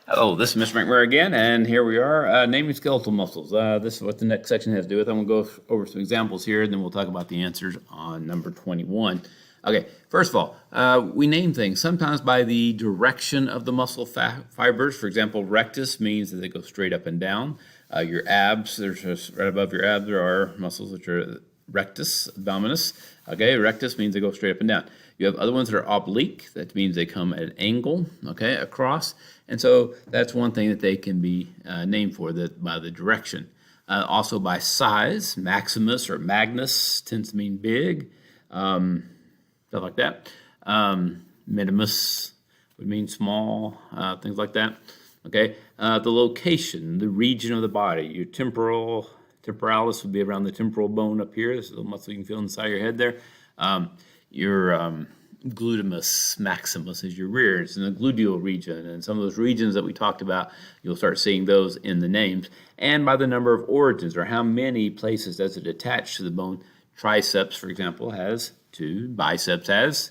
Hello, this is Mr. McMurray again, and here we are naming skeletal muscles. This is what the next section has to do with. I'm going to go over some examples here, and then we'll talk about the answers on number 21. Okay, first of all, we name things sometimes by the direction of the muscle fibers. For example, rectus means that they go straight up and down. Your abs, there's just right above your abs, there are muscles which are rectus, abdominis. Okay, rectus means they go straight up and down. You have other ones that are oblique. That means they come at an angle, okay, across. And so that's one thing that they can be named for, that by the direction. Also by size, maximus or magnus tends to mean big, stuff like that. Minimus would mean small, things like that. Okay, the location, the region of the body. Your temporalis would be around the temporal bone up here. This is a little muscle you can feel inside your head there. Your glutamus maximus is your rear. It's in the gluteal region, and some of those regions that we talked about, you'll start seeing those in the names. And by the number of origins, or how many places does it attach to the bone. Triceps, for example, has 2. Biceps has,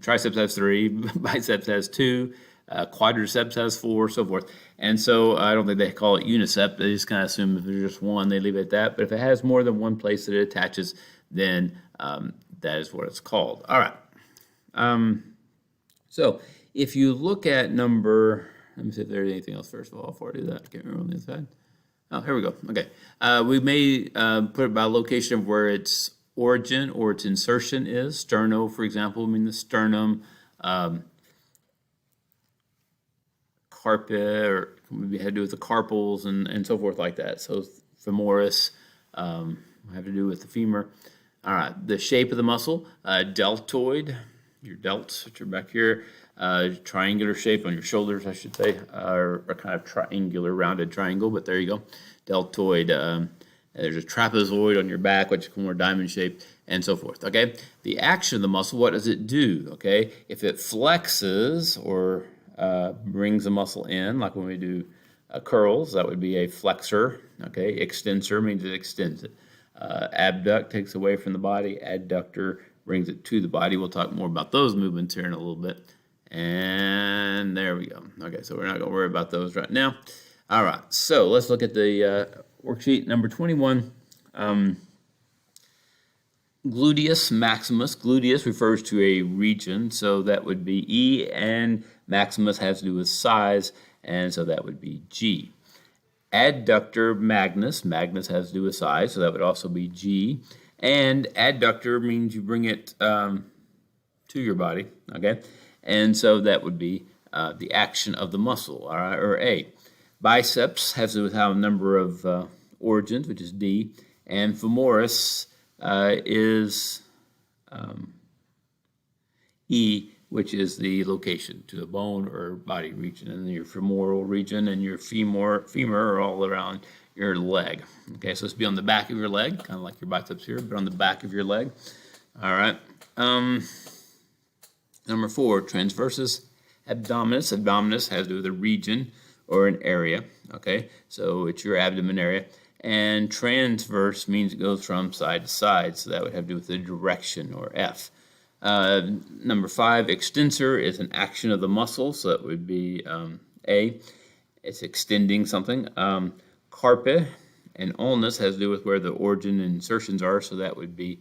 triceps has 3. Biceps has 2. Quadriceps has 4, so forth. And so I don't think they call it unicep. They just kind of assume if there's just one, they leave it at that. But if it has more than one place that it attaches, then that is what it's called. All right. So if you look at number, let me see if there's anything else first of all before I do that. I can't remember on the inside. Oh, here we go. Okay. We may put it by location of where its origin or its insertion is. Sterno, for example, I mean the sternum. Carpet, or maybe had to do with the carpals and so forth like that. So femoris have to do with the femur. All right, the shape of the muscle, deltoid, your delts, which are back here, triangular shape on your shoulders, I should say, are kind of triangular, rounded triangle, but there you go, deltoid. There's a trapezoid on your back, which is more diamond shaped, and so forth, okay? The action of the muscle, what does it do, okay? If it flexes or brings a muscle in, like when we do curls, that would be a flexor, okay? Extensor means it extends it. Abduct takes away from the body. Adductor brings it to the body. We'll talk more about those movements here in a little bit. And there we go. Okay, so we're not going to worry about those right now. All right, so let's look at the worksheet number 21. Gluteus maximus. Gluteus refers to a region, so that would be E, and maximus has to do with size, and so that would be G. Adductor magnus. Magnus has to do with size, so that would also be G. And adductor means you bring it to your body, okay? And so that would be the action of the muscle, all right, or A. Biceps has to do with how a number of origins, which is D. And femoris is E, which is the location to the bone or body region, and your femoral region and your femur are all around your leg. Okay, so it's be on the back of your leg, kind of like your biceps here, but on the back of your leg. All right. Number 4, transversus abdominis. Abdominis has to do with a region or an area. Okay, so it's your abdomen area. And transverse means it goes from side to side, so that would have to do with the direction, or F. Number 5, extensor is an action of the muscle, so that would be A. It's extending something. Carpe and ulnus has to do with where the origin and insertions are, so that would be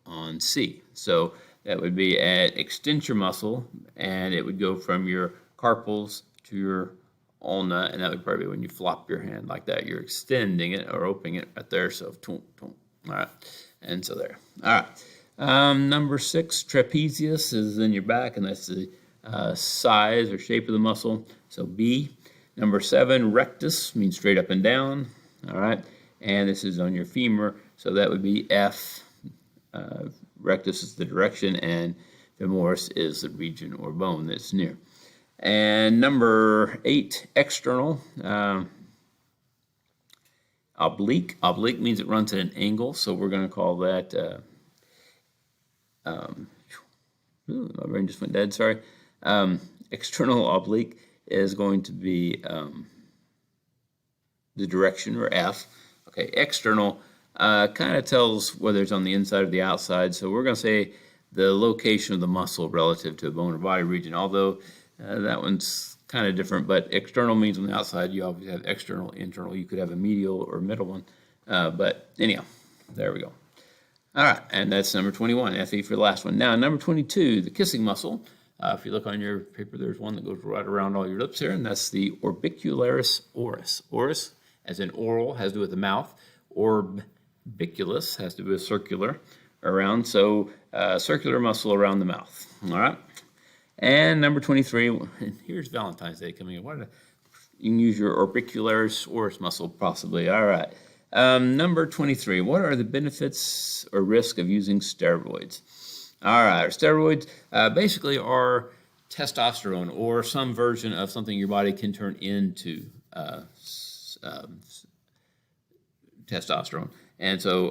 on C. So that would be an extensor muscle, and it would go from your carpals to your ulna, and that would probably be when you flop your hand like that. You're extending it or opening it right there, so all right, and so there. All right. Number 6, trapezius is in your back, and that's the size or shape of the muscle, so B. Number 7, rectus means straight up and down, all right, and this is on your femur, so that would be F. Rectus is the direction, and femoris is the region or bone that's near. And number 8, external. Oblique. Oblique means it runs at an angle, so we're going to call that my brain just went dead, sorry. External oblique is going to be the direction, or F. Okay, external kind of tells whether it's on the inside or the outside, so we're going to say the location of the muscle relative to a bone or body region, although that one's kind of different, but external means on the outside. You obviously have external, internal. You could have a medial or middle one. But anyhow, there we go. All right, and that's number 21, FE for the last one. Now, number 22, the kissing muscle. If you look on your paper, there's one that goes right around all your lips here, and that's the orbicularis oris. Oris, as in oral, has to do with the mouth. Orbiculus has to do with circular, around, so circular muscle around the mouth. All right, and number 23, and here's Valentine's Day coming in. You can use your orbicularis oris muscle, possibly. All right. Number 23, what are the benefits or risk of using steroids? All right, steroids basically are testosterone or some version of something your body can turn into testosterone. And so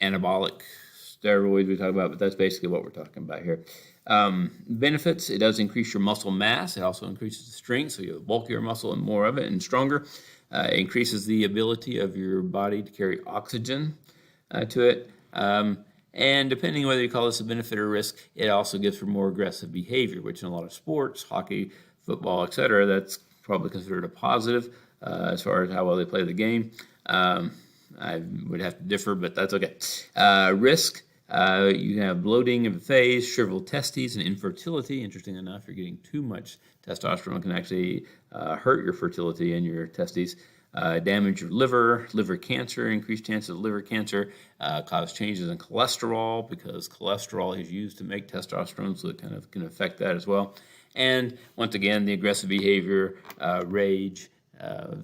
anabolic steroids we talk about, but that's basically what we're talking about here. Benefits, it does increase your muscle mass. It also increases the strength, so you have bulkier muscle and more of it and stronger. It increases the ability of your body to carry oxygen to it. And depending on whether you call this a benefit or risk, it also gives for more aggressive behavior, which in a lot of sports, hockey, football, etc., that's probably considered a positive as far as how well they play the game. I would have to differ, but that's okay. Risk, you have bloating of the face, shriveled testes, and infertility. Interesting enough, you're getting too much testosterone can actually hurt your fertility and your testes. Damage your liver cancer, increased chances of liver cancer, cause changes in cholesterol because cholesterol is used to make testosterone, so it kind of can affect that as well. And once again, the aggressive behavior, rage,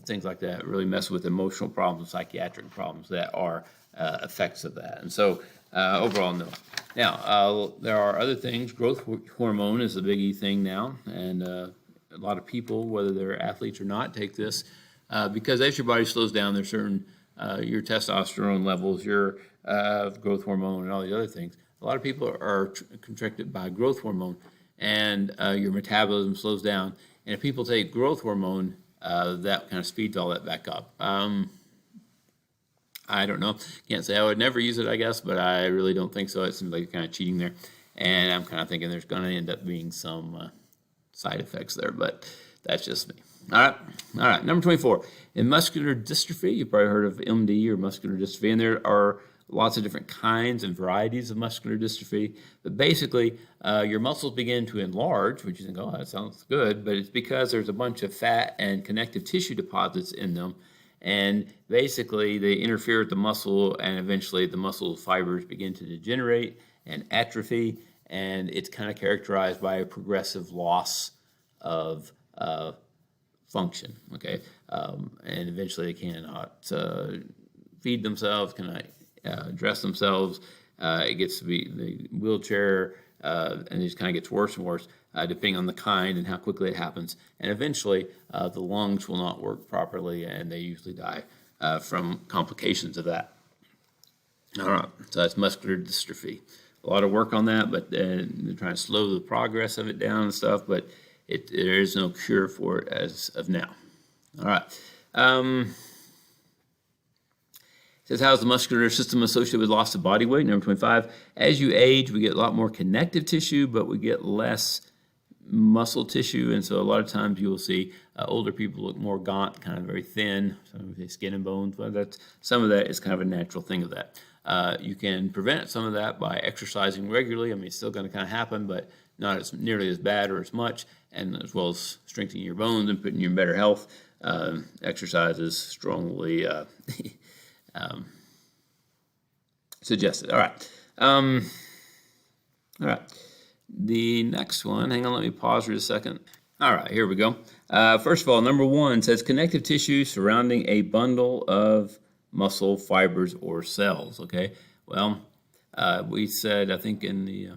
things like that really mess with emotional problems, psychiatric problems that are effects of that. And so overall, no. Now, there are other things. Growth hormone is the biggie thing now, and a lot of people, whether they're athletes or not, take this because as your body slows down, there's certain your testosterone levels, your growth hormone, and all the other things. A lot of people are contracted by growth hormone, and your metabolism slows down. And if people take growth hormone, that kind of speeds all that back up. I don't know. Can't say I would never use it, I guess, but I really don't think so. It seems like you're kind of cheating there. And I'm kind of thinking there's going to end up being some side effects there, but that's just me. All right. Number 24. In muscular dystrophy, you've probably heard of MD or muscular dystrophy, and there are lots of different kinds and varieties of muscular dystrophy. But basically, your muscles begin to enlarge, which you think, oh, that sounds good, but it's because there's a bunch of fat and connective tissue deposits in them. And basically, they interfere with the muscle, and eventually the muscle fibers begin to degenerate and atrophy, and it's kind of characterized by a progressive loss of function, okay? And eventually they cannot feed themselves, cannot dress themselves. It gets to be the wheelchair, and it just kind of gets worse and worse, depending on the kind and how quickly it happens. And eventually, the lungs will not work properly, and they usually die from complications of that. All right, so that's muscular dystrophy. A lot of work on that, but they're trying to slow the progress of it down and stuff, but there is no cure for it as of now. All right. It says, how is the muscular system associated with loss of body weight? Number 25, as you age, we get a lot more connective tissue, but we get less muscle tissue, and so a lot of times you will see older people look more gaunt, kind of very thin, some of the skin and bones. But some of that is kind of a natural thing of that. You can prevent some of that by exercising regularly. I mean, it's still going to kind of happen, but not as nearly as bad or as much, and as well as strengthening your bones and putting you in better health. Exercise is strongly suggested. All right. All right. The next one, hang on, let me pause for a second. All right, here we go. First of all, number 1 says connective tissue surrounding a bundle of muscle fibers or cells, okay? Well, we said, I think in the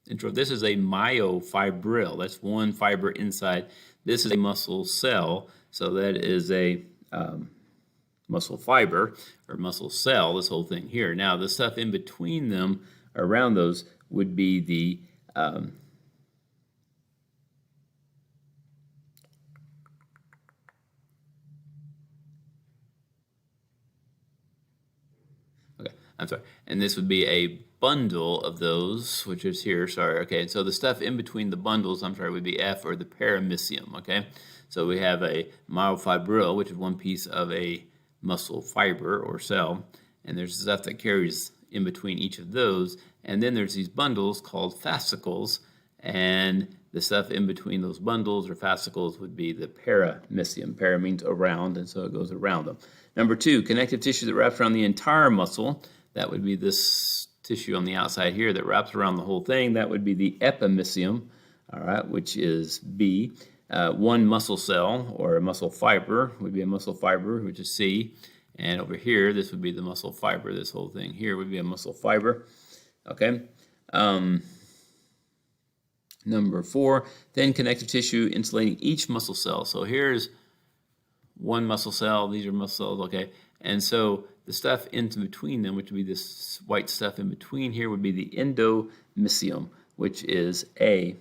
intro, this is a myofibril. That's one fiber inside. This is a muscle cell, so that is a muscle fiber or muscle cell, this whole thing here. Now, the stuff in between them, around those, would be the okay, I'm sorry. And this would be a bundle of those, which is here, sorry, okay, and so the stuff in between the bundles, I'm sorry, would be F, or the paramecium, okay? So we have a myofibril, which is one piece of a muscle fiber or cell, and there's stuff that carries in between each of those, and then there's these bundles called fascicles, and the stuff in between those bundles or fascicles would be the paramecium. Para means around, and so it goes around them. Number 2, connective tissue that wraps around the entire muscle. That would be this tissue on the outside here that wraps around the whole thing. That would be the epimecium, all right, which is B. One muscle cell or a muscle fiber would be a muscle fiber, which is C. And over here, this would be the muscle fiber. This whole thing here would be a muscle fiber. Okay. Number 4, thin connective tissue insulating each muscle cell. So here's one muscle cell. These are muscle cells. Okay. And so the stuff in between them, which would be this white stuff in between here, would be the endomecium, which is A.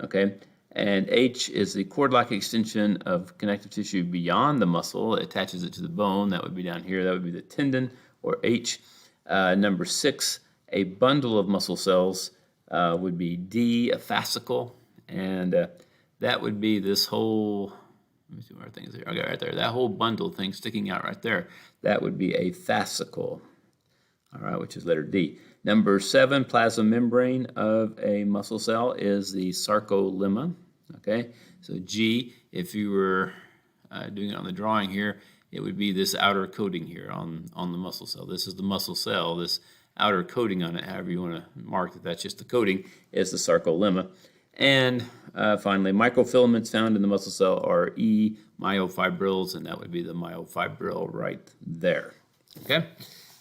Okay. And H is the cord-like extension of connective tissue beyond the muscle. It attaches it to the bone. That would be down here. That would be the tendon, or H. Number 6, a bundle of muscle cells would be D, a fascicle. And that would be this whole, let me see what our thing is here. Okay, right there. That whole bundle thing sticking out right there. That would be a fascicle. All right, which is letter D. Number 7, plasma membrane of a muscle cell is the sarcolemma. Okay, so G, if you were doing it on the drawing here, it would be this outer coating here on the muscle cell. This is the muscle cell. This outer coating on it, however you want to mark that, that's just the coating, is the sarcolemma. And finally, microfilaments found in the muscle cell are E, myofibrils, and that would be the myofibril right there. Okay?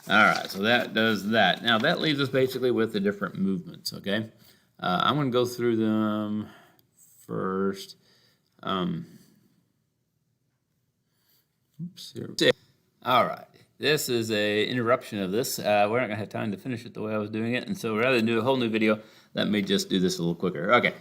All right, so that does that. Now, that leaves us basically with the different movements, okay? I'm going to go through them first. Oops, here. All right, this is a interruption of this. We're not going to have time to finish it the way I was doing it, and so rather than do a whole new video, let me just do this a little quicker. Okay,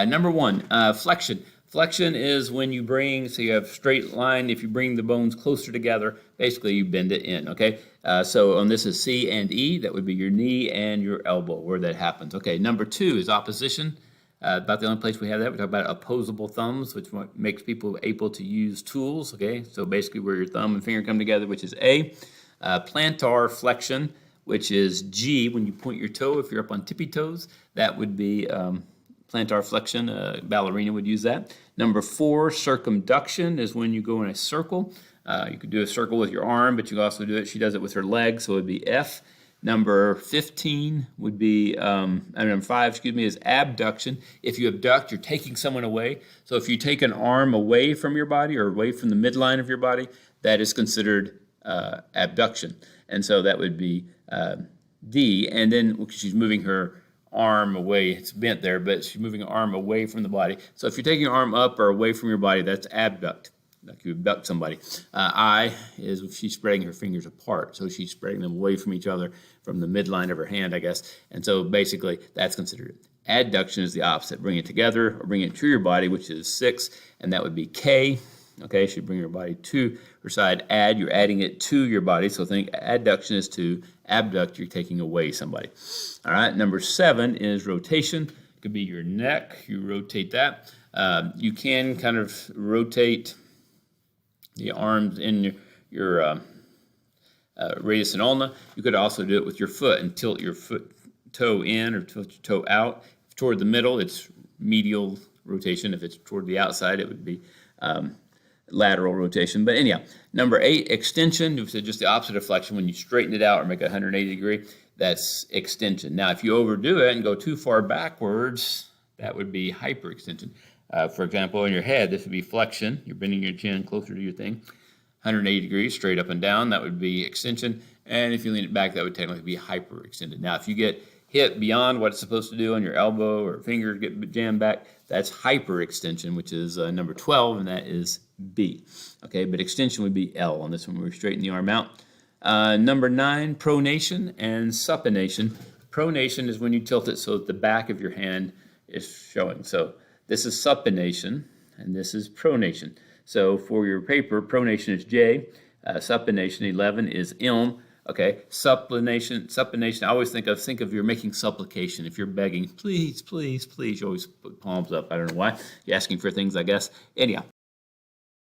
number 1, flexion. Flexion is when you bring, so you have straight line, if you bring the bones closer together, basically you bend it in, okay? So on this is C and E, that would be your knee and your elbow where that happens. Okay, number 2 is opposition. About the only place we have that, we talk about opposable thumbs, which makes people able to use tools, okay? So basically where your thumb and finger come together, which is A. Plantar flexion, which is G, when you point your toe, if you're up on tippy toes, that would be plantar flexion. A ballerina would use that. Number 4, circumduction is when you go in a circle. You could do a circle with your arm, but you can also do it, she does it with her legs, so it would be F. Number 15 would be, number 5, excuse me, is abduction. If you abduct, you're taking someone away. So if you take an arm away from your body or away from the midline of your body, that is considered abduction. And so that would be D. And then she's moving her arm away. It's bent there, but she's moving her arm away from the body. So if you're taking your arm up or away from your body, that's abduct. Like you abduct somebody. I is if she's spreading her fingers apart. So she's spreading them away from each other from the midline of her hand, I guess. And so basically that's considered it. Adduction is the opposite. Bring it together or bring it to your body, which is 6. And that would be K. Okay, she'd bring her body to her side. Add, you're adding it to your body. So think adduction is to abduct, you're taking away somebody. All right, number 7 is rotation. It could be your neck. You rotate that. You can kind of rotate the arms in your radius and ulna. You could also do it with your foot and tilt your foot toe in or tilt your toe out. If toward the middle, it's medial rotation. If it's toward the outside, it would be lateral rotation. But anyhow, number 8, extension. You said just the opposite of flexion. When you straighten it out or make a 180 degree, that's extension. Now, if you overdo it and go too far backwards, that would be hyperextension. For example, in your head, this would be flexion. You're bending your chin closer to your thing. 180 degrees, straight up and down, that would be extension. And if you lean it back, that would technically be hyperextended. Now, if you get hit beyond what it's supposed to do on your elbow or finger get jammed back, that's hyperextension, which is number 12, and that is B. Okay, but extension would be L on this one where we straighten the arm out. Number 9, pronation and supination. Pronation is when you tilt it so that the back of your hand is showing. So this is supination, and this is pronation. So for your paper, pronation is J, supination 11 is M. Okay, supplication. I always think of you're making supplication. If you're begging, please, please, please, you always put palms up. I don't know why. You're asking for things, I guess. Anyhow,